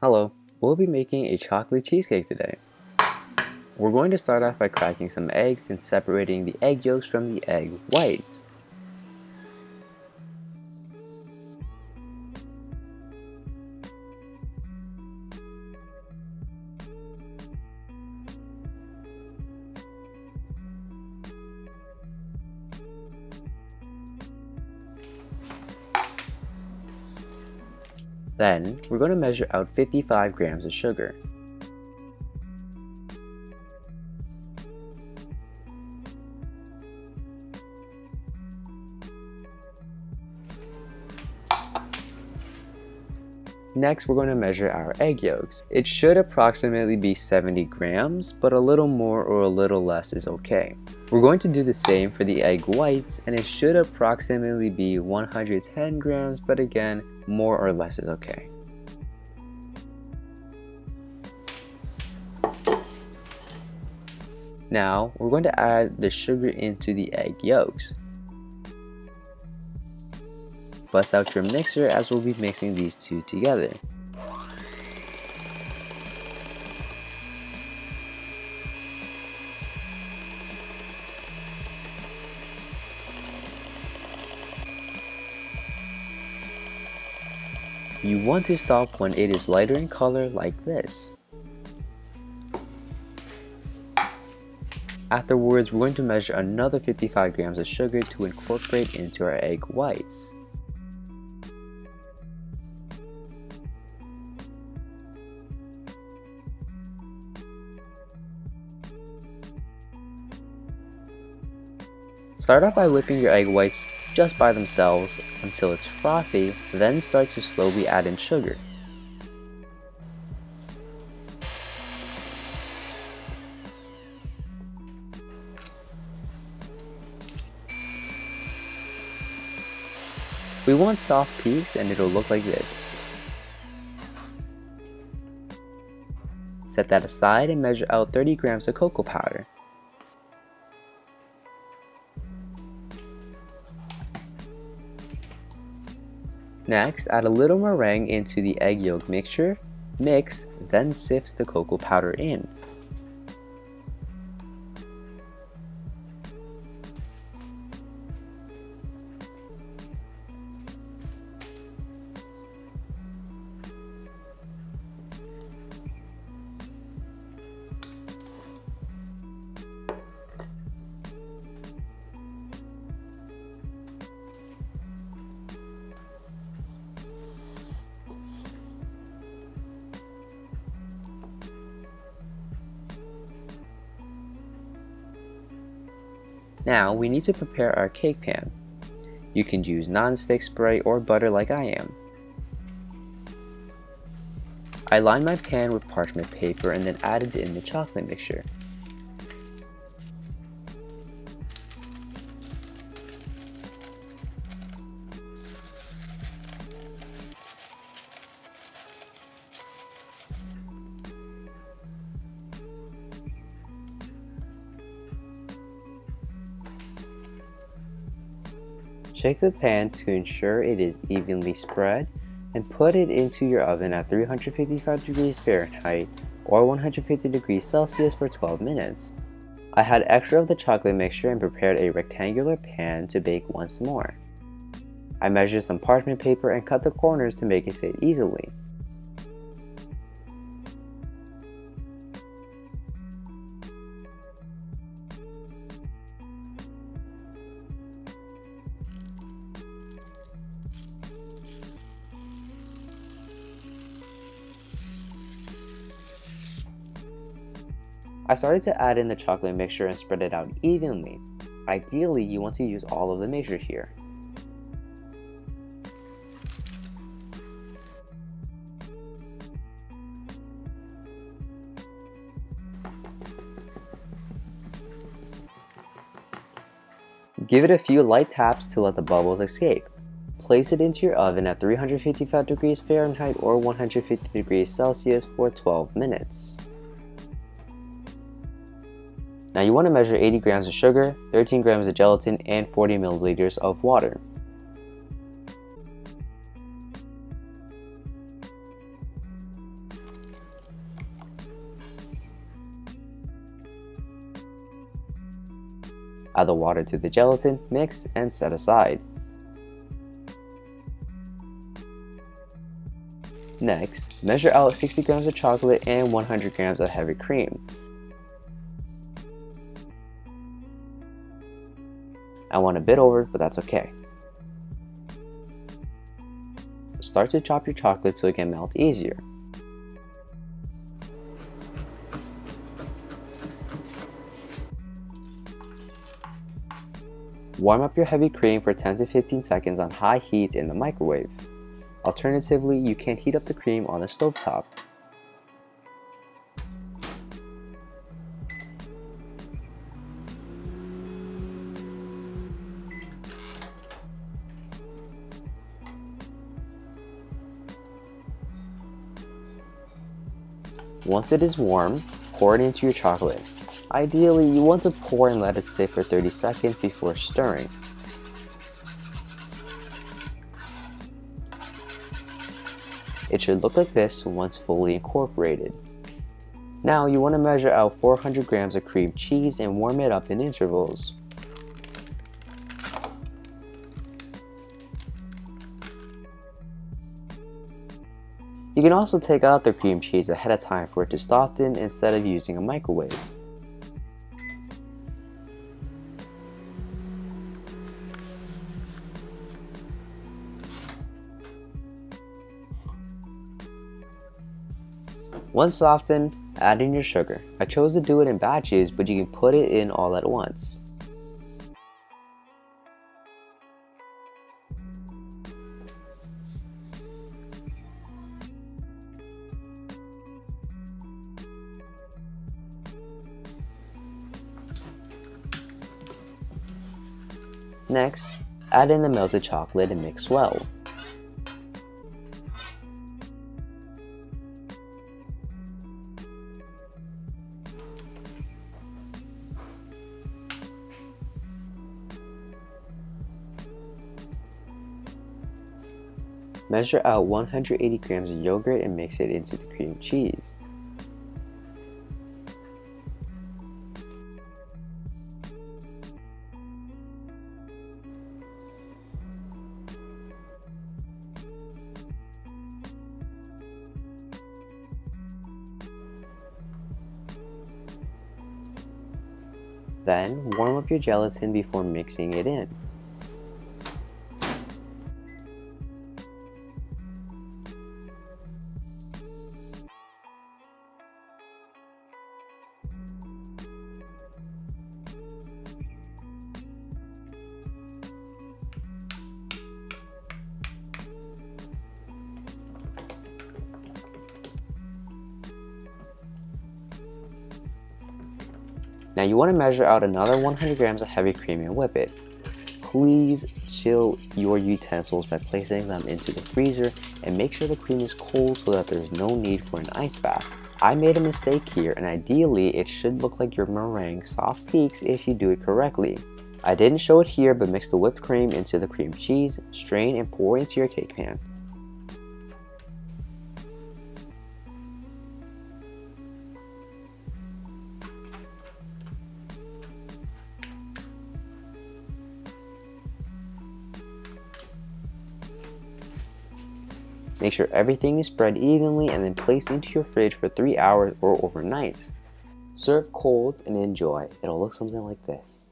Hello, we'll be making a chocolate cheesecake today. We're going to start off by cracking some eggs and separating the egg yolks from the egg whites. Then, we're going to measure out 55 grams of sugar. Next, we're going to measure our egg yolks. It should approximately be 70 grams, but a little more or a little less is okay. We're going to do the same for the egg whites, and it should approximately be 110 grams, but again, more or less is okay. Now, we're going to add the sugar into the egg yolks. Bust out your mixer as we'll be mixing these two together. You want to stop when it is lighter in color like this. Afterwards, we're going to measure another 55 grams of sugar to incorporate into our egg whites. Start off by whipping your egg whites just by themselves until it's frothy, then start to slowly add in sugar. We want soft peaks and it'll look like this. Set that aside and measure out 30 grams of cocoa powder. Next, add a little meringue into the egg yolk mixture, mix, then sift the cocoa powder in. Now we need to prepare our cake pan. You can use non-stick spray or butter like I am. I lined my pan with parchment paper and then added in the chocolate mixture. Shake the pan to ensure it is evenly spread and put it into your oven at 355 degrees Fahrenheit or 150 degrees Celsius for 12 minutes. I had extra of the chocolate mixture and prepared a rectangular pan to bake once more. I measured some parchment paper and cut the corners to make it fit easily. I started to add in the chocolate mixture and spread it out evenly. Ideally, you want to use all of the mixture here. Give it a few light taps to let the bubbles escape. Place it into your oven at 355 degrees Fahrenheit or 150 degrees Celsius for 12 minutes. Now you want to measure 80 grams of sugar, 13 grams of gelatin, and 40 milliliters of water. Add the water to the gelatin, mix, and set aside. Next, measure out 60 grams of chocolate and 100 grams of heavy cream. I went a bit over, but that's okay. Start to chop your chocolate so it can melt easier. Warm up your heavy cream for 10 to 15 seconds on high heat in the microwave. Alternatively, you can heat up the cream on the stovetop. Once it is warm, pour it into your chocolate. Ideally, you want to pour and let it sit for 30 seconds before stirring. It should look like this once fully incorporated. Now you want to measure out 400 grams of cream cheese and warm it up in intervals. You can also take out the cream cheese ahead of time for it to soften instead of using a microwave. Once softened, add in your sugar. I chose to do it in batches, but you can put it in all at once. Next, add in the melted chocolate and mix well. Measure out 180 grams of yogurt and mix it into the cream cheese. Then, warm up your gelatin before mixing it in. Now you want to measure out another 100 grams of heavy cream and whip it. Please chill your utensils by placing them into the freezer and make sure the cream is cold so that there is no need for an ice bath. I made a mistake here, and ideally it should look like your meringue soft peaks if you do it correctly. I didn't show it here, but mix the whipped cream into the cream cheese, strain and pour into your cake pan. Make sure everything is spread evenly and then place into your fridge for 3 hours or overnight. Serve cold and enjoy. It'll look something like this.